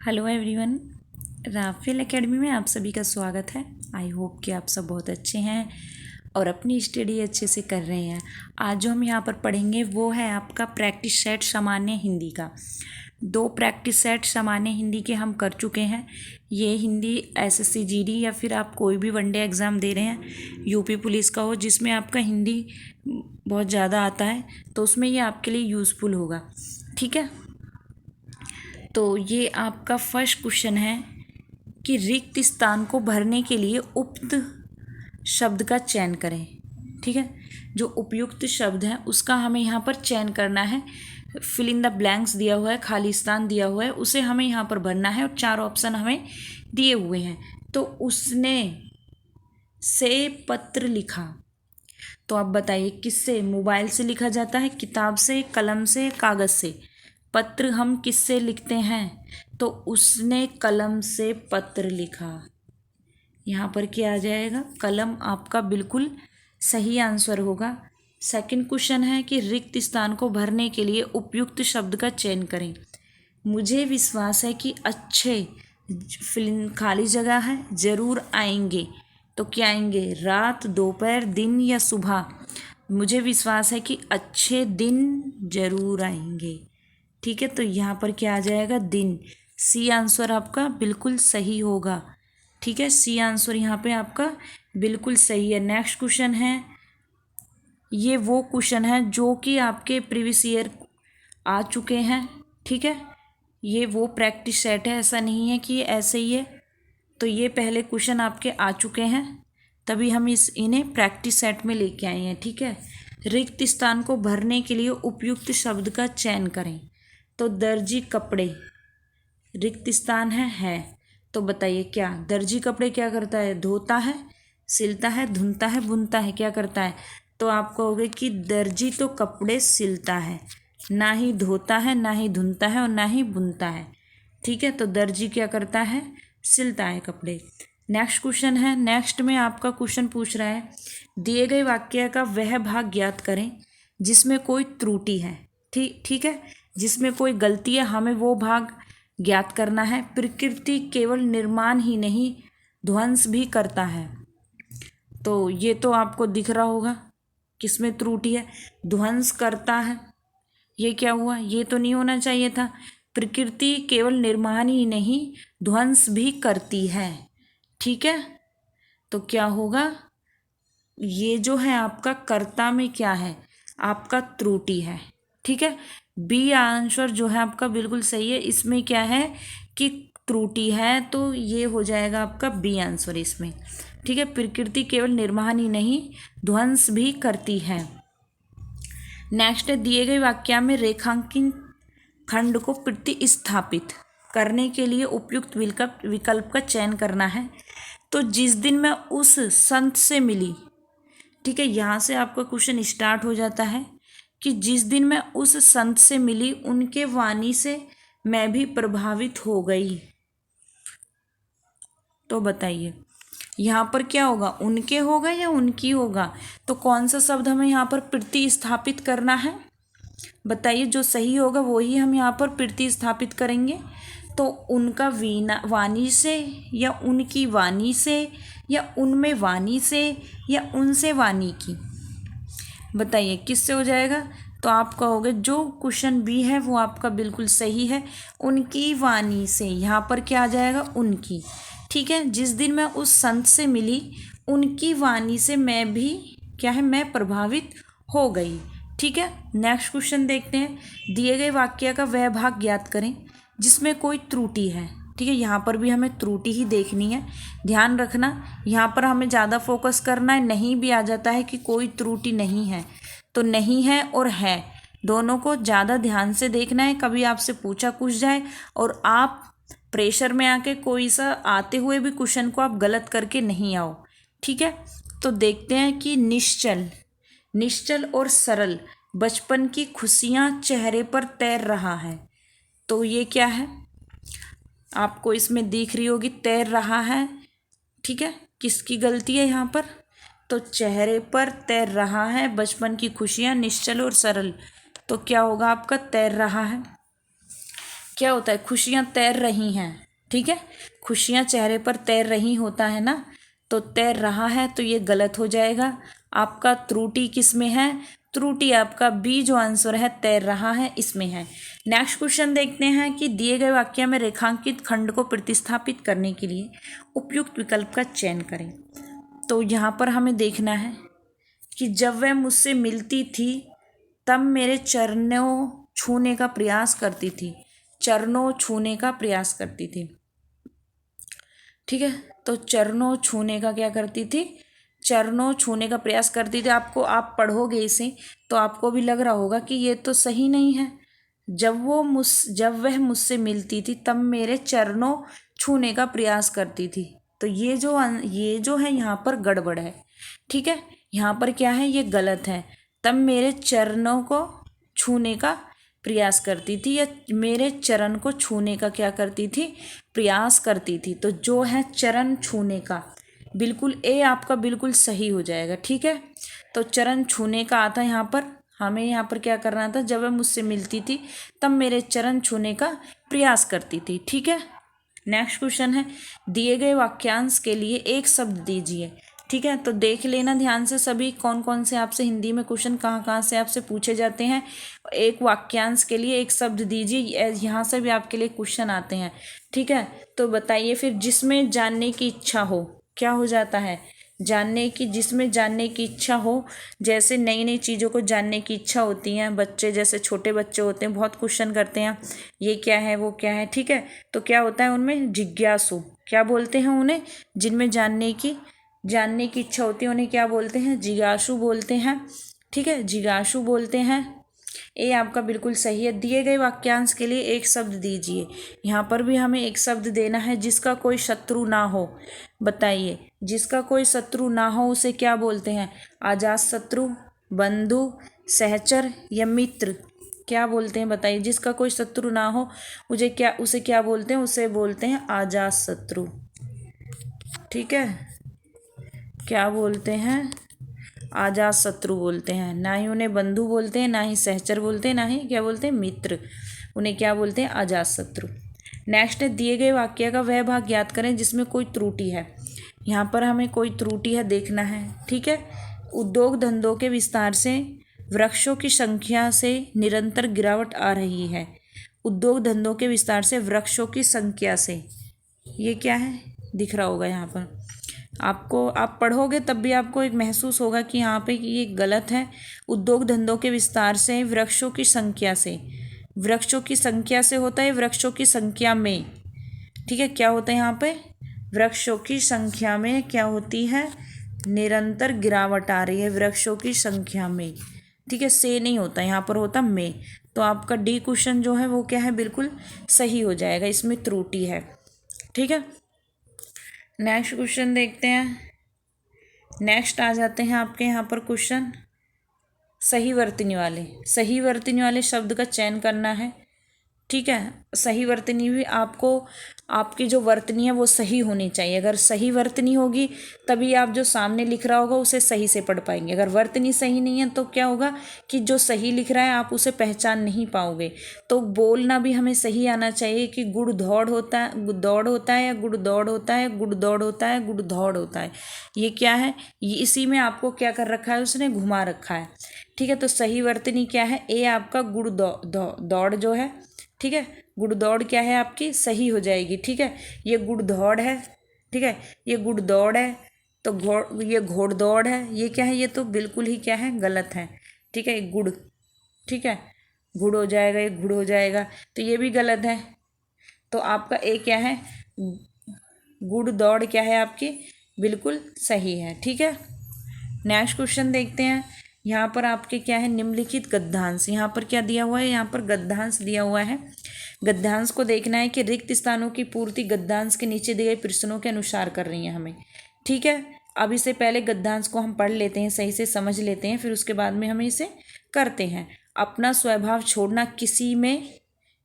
Hello everyone, Rafale academy में आप सभी का स्वागत है। आई होप कि आप सब बहुत अच्छे हैं और अपनी स्टडी अच्छे से कर रहे हैं। आज जो हम यहाँ पर पढ़ेंगे वो है आपका प्रैक्टिस सेट सामान्य हिंदी का। 2 प्रैक्टिस सेट सामान्य हिंदी के हम कर चुके हैं। ये हिंदी एसएससी जीडी या फिर आप कोई भी वनडे एग्ज़ाम दे रहे हैं, यूपी पुलिस का हो जिसमें आपका हिंदी बहुत ज़्यादा आता है, तो उसमें ये आपके लिए यूज़फुल होगा। ठीक है, तो ये आपका फर्स्ट क्वेश्चन है कि रिक्त स्थान को भरने के लिए उपयुक्त शब्द का चयन करें। ठीक है, जो उपयुक्त शब्द है उसका हमें यहाँ पर चयन करना है। फिल इन द ब्लैंक्स दिया हुआ है, खाली स्थान दिया हुआ है, उसे हमें यहाँ पर भरना है और 4 ऑप्शन हमें दिए हुए हैं। तो उसने से पत्र लिखा, तो आप बताइए किससे? मोबाइल से लिखा जाता है, किताब से, कलम से, कागज़ से। पत्र हम किससे लिखते हैं? तो उसने कलम से पत्र लिखा। यहाँ पर क्या आ जाएगा? कलम आपका बिल्कुल सही आंसर होगा। सेकंड क्वेश्चन है कि रिक्त स्थान को भरने के लिए उपयुक्त शब्द का चयन करें। मुझे विश्वास है कि अच्छे फिल्म खाली जगह है, ज़रूर आएंगे। तो क्या आएंगे? रात, दोपहर, दिन या सुबह? मुझे विश्वास है कि अच्छे दिन ज़रूर आएंगे। ठीक है, तो यहाँ पर क्या आ जाएगा? दिन। सी आंसर आपका बिल्कुल सही होगा। ठीक है, सी आंसर यहाँ पे आपका बिल्कुल सही है। नेक्स्ट क्वेश्चन है, ये वो क्वेश्चन है जो कि आपके प्रीवियस ईयर आ चुके हैं। ठीक है, ये वो प्रैक्टिस सेट है, ऐसा नहीं है कि ये ऐसे ही है। तो ये पहले क्वेश्चन आपके आ चुके हैं, तभी हम इन्हें प्रैक्टिस सेट में लेके आए हैं। ठीक है, रिक्त स्थान को भरने के लिए उपयुक्त शब्द का चयन करें। तो दर्जी कपड़े रिक्त स्थान है। तो बताइए क्या दर्जी कपड़े क्या करता है? धोता है, सिलता है, धुनता है, बुनता है। क्या करता है? तो आप कहोगे कि दर्जी तो कपड़े सिलता है, ना ही धोता है, ना ही धुनता है और ना ही बुनता है। ठीक है, तो दर्जी क्या करता है? सिलता है कपड़े। नेक्स्ट क्वेश्चन है, नेक्स्ट में आपका क्वेश्चन पूछ रहा है, दिए गए वाक्य का वह भाग ज्ञात करें जिसमें कोई त्रुटि है। ठीक है, जिसमें कोई गलती है हमें वो भाग ज्ञात करना है। प्रकृति केवल निर्माण ही नहीं, ध्वंस भी करता है। तो ये तो आपको दिख रहा होगा किसमें त्रुटि है? ध्वंस करता है। ये क्या हुआ? ये तो नहीं होना चाहिए था। प्रकृति केवल निर्माण ही नहीं, ध्वंस भी करती है। ठीक है, तो क्या होगा? ये जो है आपका कर्ता में क्या है? आपका त्रुटि है। ठीक है, बी आंसर जो है आपका बिल्कुल सही है। इसमें क्या है कि त्रुटि है, तो ये हो जाएगा आपका बी आंसर इसमें। ठीक है, प्रकृति केवल निर्माण ही नहीं, ध्वंस भी करती है। नेक्स्ट है, दिए गए वाक्य में रेखांकित खंड को प्रतिस्थापित करने के लिए उपयुक्त विकल्प का चयन करना है। तो जिस दिन मैं उस संत से मिली, ठीक है, यहाँ से आपका क्वेश्चन स्टार्ट हो जाता है कि जिस दिन मैं उस संत से मिली उनके वाणी से मैं भी प्रभावित हो गई। तो बताइए यहाँ पर क्या होगा? उनके होगा या उनकी होगा? तो कौन सा शब्द हमें यहाँ पर प्रतिस्थापित करना है? बताइए, जो सही होगा वही हम यहाँ पर प्रतिस्थापित करेंगे। तो उनका वाणी से या उनकी वाणी से या उनमें वाणी से या उनसे वाणी की? बताइए किससे हो जाएगा? तो आप कहोगे जो क्वेश्चन बी है वो आपका बिल्कुल सही है, उनकी वाणी से। यहाँ पर क्या आ जाएगा? उनकी। ठीक है, जिस दिन मैं उस संत से मिली उनकी वाणी से मैं भी क्या है? मैं प्रभावित हो गई। ठीक है, नेक्स्ट क्वेश्चन देखते हैं, दिए गए वाक्य का वह भाग ज्ञात करें जिसमें कोई त्रुटि है। ठीक है, यहाँ पर भी हमें त्रुटि ही देखनी है, ध्यान रखना। यहाँ पर हमें ज़्यादा फोकस करना है। नहीं भी आ जाता है कि कोई त्रुटि नहीं है, तो नहीं है और है दोनों को ज़्यादा ध्यान से देखना है। कभी आपसे पूछा कुछ जाए और आप प्रेशर में आके कोई सा आते हुए भी क्वेश्चन को आप गलत करके नहीं आओ। ठीक है, तो देखते हैं कि निश्चल और सरल बचपन की खुशियाँ चेहरे पर तैर रहा है। तो ये क्या है? आपको इसमें दिख रही होगी तैर रहा है। ठीक है, किसकी गलती है यहाँ पर? तो चेहरे पर तैर रहा है, बचपन की खुशियाँ, निश्चल और सरल। तो क्या होगा आपका? तैर रहा है। क्या होता है, खुशियाँ तैर रही हैं, ठीक है, खुशियाँ चेहरे पर तैर रही होता है ना, तो तैर रहा है तो ये गलत हो जाएगा। आपका त्रुटि किस में है, त्रुटि आपका बी जो आंसर है तैर रहा है इसमें है। नेक्स्ट क्वेश्चन देखते हैं कि दिए गए वाक्य में रेखांकित खंड को प्रतिस्थापित करने के लिए उपयुक्त विकल्प का चयन करें। तो यहाँ पर हमें देखना है कि जब वह मुझसे मिलती थी तब मेरे चरणों छूने का प्रयास करती थी, चरणों छूने का प्रयास करती थी, ठीक है। तो चरणों छूने का क्या करती थी, चरणों छूने का प्रयास करती थी। आपको, आप पढ़ोगे इसे तो आपको भी लग रहा होगा कि ये तो सही नहीं है। जब वह मुझसे मिलती थी तब मेरे चरणों छूने का प्रयास करती थी, तो ये जो है यहाँ पर गड़बड़ है, ठीक है। यहाँ पर क्या है, ये गलत है। तब मेरे चरणों को छूने का प्रयास करती थी, या मेरे चरण को छूने का क्या करती थी, प्रयास करती थी। तो जो है चरण छूने का, बिल्कुल ए आपका बिल्कुल सही हो जाएगा, ठीक है। तो चरण छूने का आता है यहाँ पर, हमें यहाँ पर क्या करना था, जब वह मुझसे मिलती थी तब मेरे चरण छूने का प्रयास करती थी, ठीक है। नेक्स्ट क्वेश्चन है, दिए गए वाक्यांश के लिए एक शब्द दीजिए, ठीक है। तो देख लेना ध्यान से सभी, कौन कौन से आपसे हिंदी में क्वेश्चन कहाँ कहाँ से आपसे पूछे जाते हैं। एक वाक्यांश के लिए एक शब्द दीजिए, यहाँ से भी आपके लिए क्वेश्चन आते हैं, ठीक है। तो बताइए फिर, जिसमें जानने की इच्छा हो, क्या हो जाता है, जिसमें जानने की इच्छा हो, जैसे नई नई चीज़ों को जानने की इच्छा होती है, बच्चे जैसे छोटे बच्चे होते हैं बहुत क्वेश्चन करते हैं, ये क्या है वो क्या है, ठीक है। तो क्या होता है उनमें, जिज्ञासु क्या बोलते हैं उन्हें, जिनमें जानने की इच्छा होती है उन्हें क्या बोलते हैं, जिज्ञासु बोलते हैं, ठीक है, जिज्ञासु बोलते हैं। ये आपका बिल्कुल सही है। दिए गए वाक्यांश के लिए एक शब्द दीजिए, यहाँ पर भी हमें एक शब्द देना है, जिसका कोई शत्रु ना हो। बताइए, जिसका कोई शत्रु ना हो उसे क्या बोलते हैं, अजात शत्रु, बंधु, सहचर या मित्र, क्या बोलते हैं बताइए। जिसका कोई शत्रु ना हो उसे क्या बोलते हैं, उसे बोलते हैं अजात शत्रु, ठीक है। क्या बोलते हैं, अजात शत्रु बोलते हैं। ना ही उन्हें बंधु बोलते हैं, ना ही सहचर बोलते हैं, ना ही क्या बोलते हैं, मित्र, उन्हें क्या बोलते हैं, अजात शत्रु। नेक्स्ट है, दिए गए वाक्य का वह भाग ज्ञात करें जिसमें कोई त्रुटि है। यहाँ पर हमें कोई त्रुटि है देखना है, ठीक है। उद्योग धंधों के विस्तार से वृक्षों की संख्या से निरंतर गिरावट आ रही है। उद्योग धंधों के विस्तार से वृक्षों की संख्या से, ये क्या है दिख रहा होगा यहाँ पर आपको, आप पढ़ोगे तब भी आपको एक महसूस होगा कि यहाँ पे ये गलत है। उद्योग धंधों के विस्तार से वृक्षों की संख्या से, वृक्षों की संख्या से होता है वृक्षों की संख्या में, ठीक है। क्या होता है यहाँ पे, वृक्षों की संख्या में क्या होती है, निरंतर गिरावट आ रही है वृक्षों की संख्या में, ठीक है। से नहीं होता, यहाँ पर होता में। तो आपका डी क्वेश्चन जो है वो क्या है, बिल्कुल सही हो जाएगा, इसमें त्रुटि है, ठीक है। नेक्स्ट क्वेश्चन देखते हैं। नेक्स्ट आ जाते हैं आपके यहाँ पर क्वेश्चन, सही वर्तनी वाले शब्द का चयन करना है, ठीक है। सही वर्तनी भी आपको, आपकी जो वर्तनी है वो सही होनी चाहिए। अगर सही वर्तनी होगी तभी आप जो सामने लिख रहा होगा उसे सही से पढ़ पाएंगे। अगर वर्तनी सही नहीं है तो क्या होगा कि जो सही लिख रहा है आप उसे पहचान नहीं पाओगे। तो बोलना भी हमें सही आना चाहिए कि गुड़ दौड़ होता है, दौड़ होता है, या गुड़ दौड़ होता है, गुड़ दौड़ होता है, गुड़ दौड़ होता है। ये क्या है, ये इसी में आपको क्या कर रखा है, उसने घुमा रखा है, ठीक है। तो सही वर्तनी क्या है, ए आपका गुड़ दौड़ जो है, ठीक है। गुड़ दौड़ क्या है आपकी, सही हो जाएगी, ठीक है। ये गुड़ दौड़ है, ठीक है, ये गुड़ दौड़ है, तो ये घोड़ दौड़ है, ये क्या है, ये तो बिल्कुल ही क्या है, गलत है, ठीक है। गुड़, ठीक है, गुड़ हो जाएगा, ये गुड़ हो जाएगा, तो ये भी गलत है। तो आपका ए क्या है, गुड़ दौड़ क्या है आपकी, बिल्कुल सही है, ठीक है। नेक्स्ट क्वेश्चन देखते हैं। यहाँ पर आपके क्या है, निम्नलिखित गद्यांश, यहाँ पर क्या दिया हुआ है, यहाँ पर गद्यांश दिया हुआ है। गद्यांश को देखना है कि रिक्त स्थानों की पूर्ति गद्यांश के नीचे दिए गए प्रश्नों के अनुसार कर रही है हमें, ठीक है। अब इससे पहले गद्यांश को हम पढ़ लेते हैं, सही से समझ लेते हैं, फिर उसके बाद में हमें इसे करते हैं। अपना स्वभाव छोड़ना किसी में,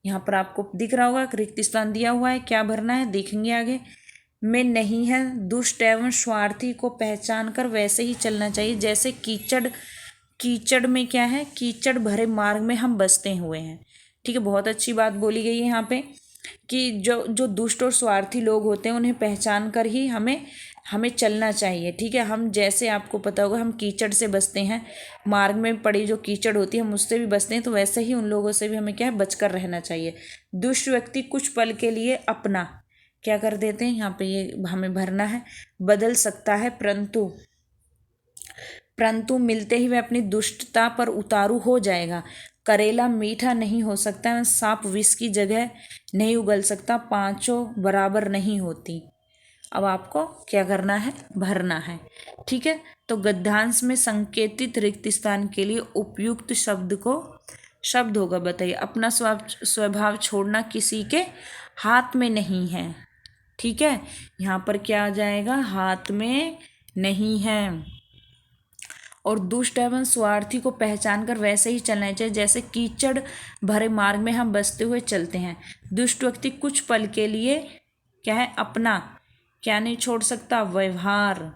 यहाँ पर आपको दिख रहा होगा रिक्त स्थान दिया हुआ है, क्या भरना है देखेंगे आगे, में नहीं है। दुष्ट एवं स्वार्थी को पहचान कर वैसे ही चलना चाहिए जैसे कीचड़ में क्या है, कीचड़ भरे मार्ग में हम बसते हुए हैं। ठीक है, बहुत अच्छी बात बोली गई है यहाँ पे कि जो जो दुष्ट और स्वार्थी लोग होते हैं उन्हें पहचान कर ही हमें हमें चलना चाहिए। ठीक है, हम जैसे आपको पता होगा हम कीचड़ से बचते हैं, मार्ग में पड़ी जो कीचड़ होती है हम उससे भी बचते हैं, तो वैसे ही उन लोगों से भी हमें क्या है, बचकर रहना चाहिए। दुष्ट व्यक्ति कुछ पल के लिए अपना क्या कर देते हैं, यहाँ पे ये हमें भरना है, बदल सकता है, परंतु परंतु मिलते ही वह अपनी दुष्टता पर उतारू हो जाएगा। करेला मीठा नहीं हो सकता, सांप विष की जगह नहीं उगल सकता, पांचों बराबर नहीं होती। अब आपको क्या करना है, भरना है। ठीक है, तो गद्यांश में संकेतित रिक्त स्थान के लिए उपयुक्त शब्द होगा, बताइए। अपना स्वभाव छोड़ना किसी के हाथ में नहीं है। ठीक है, यहाँ पर क्या आ जाएगा, हाथ में नहीं है। और दुष्ट एवं स्वार्थी को पहचान कर वैसे ही चलना चाहिए जैसे कीचड़ भरे मार्ग में हम बसते हुए चलते हैं। दुष्ट व्यक्ति कुछ पल के लिए क्या है, अपना क्या नहीं छोड़ सकता, व्यवहार।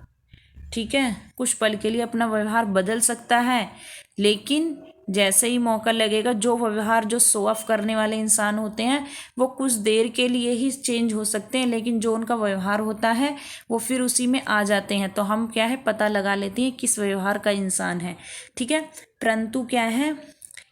ठीक है, कुछ पल के लिए अपना व्यवहार बदल सकता है, लेकिन जैसे ही मौका लगेगा, जो व्यवहार जो शो ऑफ करने वाले इंसान होते हैं वो कुछ देर के लिए ही चेंज हो सकते हैं, लेकिन जो उनका व्यवहार होता है वो फिर उसी में आ जाते हैं। तो हम क्या है, पता लगा लेते हैं किस व्यवहार का इंसान है। ठीक है, परंतु क्या है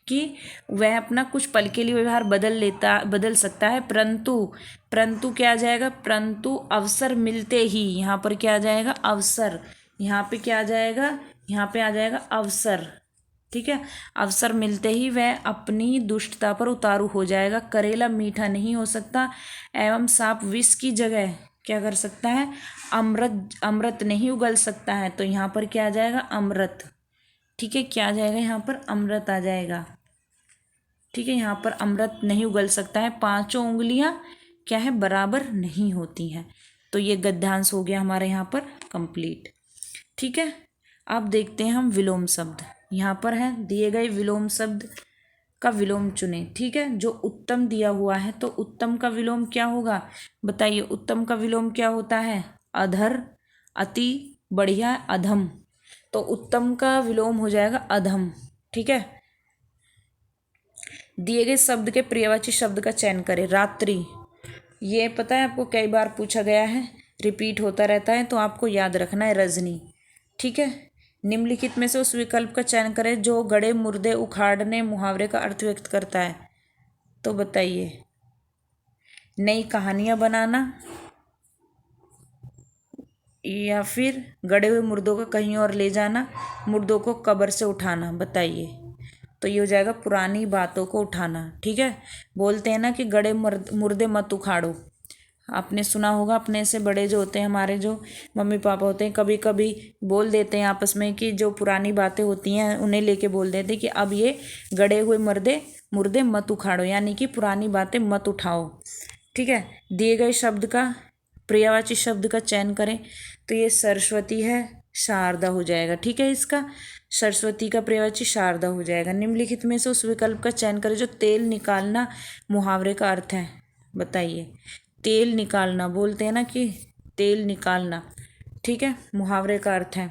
कि वह अपना कुछ पल के लिए व्यवहार बदल सकता है, परंतु क्या आ जाएगा, परंतु अवसर मिलते ही, यहाँ पर क्या आ जाएगा, अवसर। यहाँ पे क्या आ जाएगा, यहाँ पे आ जाएगा अवसर। ठीक है, अवसर मिलते ही वह अपनी दुष्टता पर उतारू हो जाएगा। करेला मीठा नहीं हो सकता एवं सांप विष की जगह क्या कर सकता है, अमृत नहीं उगल सकता है। तो यहाँ पर क्या आ जाएगा, अमृत। ठीक है, क्या आ जाएगा, यहाँ पर अमृत आ जाएगा। ठीक है, यहाँ पर अमृत नहीं उगल सकता है, पांचों उंगलियां क्या है, बराबर नहीं होती हैं। तो ये गद्यांश हो गया हमारे यहाँ पर कंप्लीट। ठीक है, अब देखते हैं हम विलोम शब्द। यहाँ पर है दिए गए विलोम शब्द का विलोम चुने। ठीक है, जो उत्तम दिया हुआ है, तो उत्तम का विलोम क्या होगा, बताइए। उत्तम का विलोम क्या होता है, अधर, अति, बढ़िया, अधम। तो उत्तम का विलोम हो जाएगा अधम। ठीक है, दिए गए शब्द के पर्यायवाची शब्द का चयन करें। रात्रि, ये पता है आपको कई बार पूछा गया है, रिपीट होता रहता है, तो आपको याद रखना है। रजनी। ठीक है, निम्नलिखित में से उस विकल्प का चयन करें जो गड़े मुर्दे उखाड़ने मुहावरे का अर्थ व्यक्त करता है। तो बताइए, नई कहानियां बनाना या फिर गड़े हुए मुर्दों को कहीं और ले जाना, मुर्दों को कब्र से उठाना, बताइए। तो ये हो जाएगा पुरानी बातों को उठाना। ठीक है, बोलते हैं ना कि गड़े मुर्दे मत उखाड़ो। आपने सुना होगा, अपने से बड़े जो होते हैं, हमारे जो मम्मी पापा होते हैं, कभी कभी बोल देते हैं आपस में कि जो पुरानी बातें होती हैं उन्हें लेके बोल देते हैं कि अब ये गड़े हुए मुर्दे मत उखाड़ो, यानी कि पुरानी बातें मत उठाओ। ठीक है, दिए गए शब्द का पर्यायवाची शब्द का चयन करें। तो ये सरस्वती है, शारदा हो जाएगा। ठीक है, इसका सरस्वती का पर्यायवाची शारदा हो जाएगा। निम्नलिखित में से उस विकल्प का चयन करें जो तेल निकालना मुहावरे का अर्थ है, बताइए। तेल निकालना, बोलते हैं ना कि तेल निकालना। ठीक है, मुहावरे का अर्थ है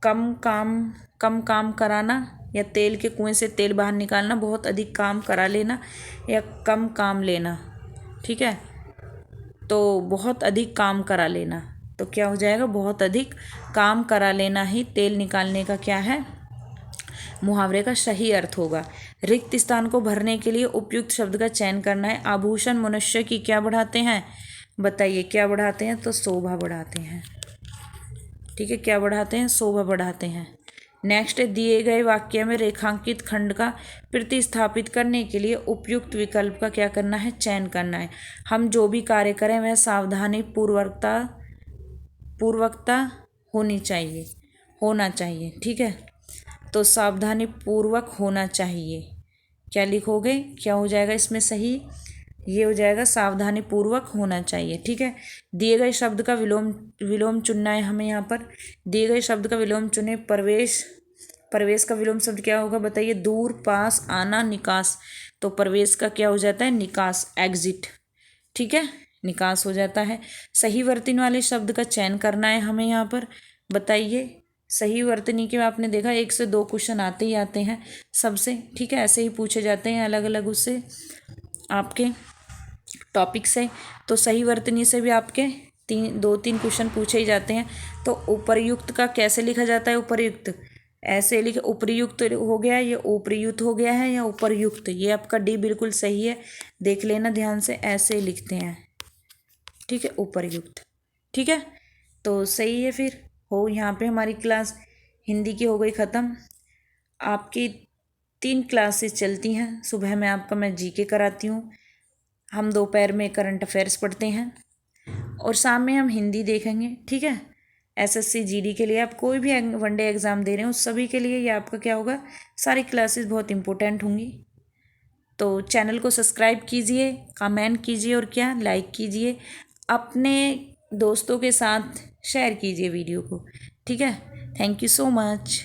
कम काम कराना, या तेल के कुएं से तेल बाहर निकालना, बहुत अधिक काम करा लेना, या कम काम लेना। ठीक है, तो बहुत अधिक काम करा लेना, तो क्या हो जाएगा, बहुत अधिक काम करा लेना ही तेल निकालने का क्या है, मुहावरे का सही अर्थ होगा। रिक्त स्थान को भरने के लिए उपयुक्त शब्द का चयन करना है। आभूषण मनुष्य की क्या बढ़ाते हैं, बताइए। क्या बढ़ाते हैं, तो शोभा बढ़ाते हैं। ठीक है, क्या बढ़ाते हैं, शोभा बढ़ाते हैं। नेक्स्ट, दिए गए वाक्य में रेखांकित खंड का प्रतिस्थापित करने के लिए उपयुक्त विकल्प का क्या करना है, चयन करना है। हम जो भी कार्य करें वह सावधानी पूर्वकता होना चाहिए। ठीक है, तो सावधानी पूर्वक होना चाहिए। क्या लिखोगे, क्या हो जाएगा इसमें सही, ये हो जाएगा सावधानी पूर्वक होना चाहिए। ठीक है, दिए गए शब्द का विलोम चुनना है हमें। यहाँ पर दिए गए शब्द का विलोम चुने। प्रवेश का विलोम शब्द क्या होगा, बताइए। दूर, पास, आना, निकास। तो प्रवेश का क्या हो जाता है, निकास, एग्जिट। ठीक है, निकास हो जाता है। सही वर्तनी वाले शब्द का चयन करना है हमें यहाँ पर, बताइए। सही वर्तनी के आपने देखा 1 से 2 क्वेश्चन आते ही आते हैं सबसे, ठीक है। ऐसे ही पूछे जाते हैं अलग अलग उससे आपके टॉपिक से। तो सही वर्तनी से भी आपके 2-3 क्वेश्चन पूछे ही जाते हैं। तो उपर्युक्त का कैसे लिखा जाता है? उपर्युक्त ऐसे लिखे, उपर्युक्त हो गया, ये उपर्युक्त हो गया है, या उपर्युक्त। ये आपका डी बिल्कुल सही है, देख लेना ध्यान से, ऐसे लिखते हैं, ठीक है, उपर्युक्त, ठीक है। तो सही है। फिर हो यहाँ पे हमारी क्लास हिंदी की हो गई ख़त्म। आपकी 3 क्लासेस चलती हैं। सुबह में आपका मैं जीके कराती हूँ, हम दोपहर में करंट अफेयर्स पढ़ते हैं, और शाम में हम हिंदी देखेंगे, ठीक है। एसएससी जीडी के लिए आप कोई भी वनडे एग्ज़ाम दे रहे हो उस सभी के लिए ये आपका क्या होगा, सारी क्लासेस बहुत इंपॉर्टेंट होंगी। तो चैनल को सब्सक्राइब कीजिए, कमेंट कीजिए, और क्या लाइक कीजिए, अपने दोस्तों के साथ शेयर कीजिए वीडियो को, ठीक है। Thank you so much.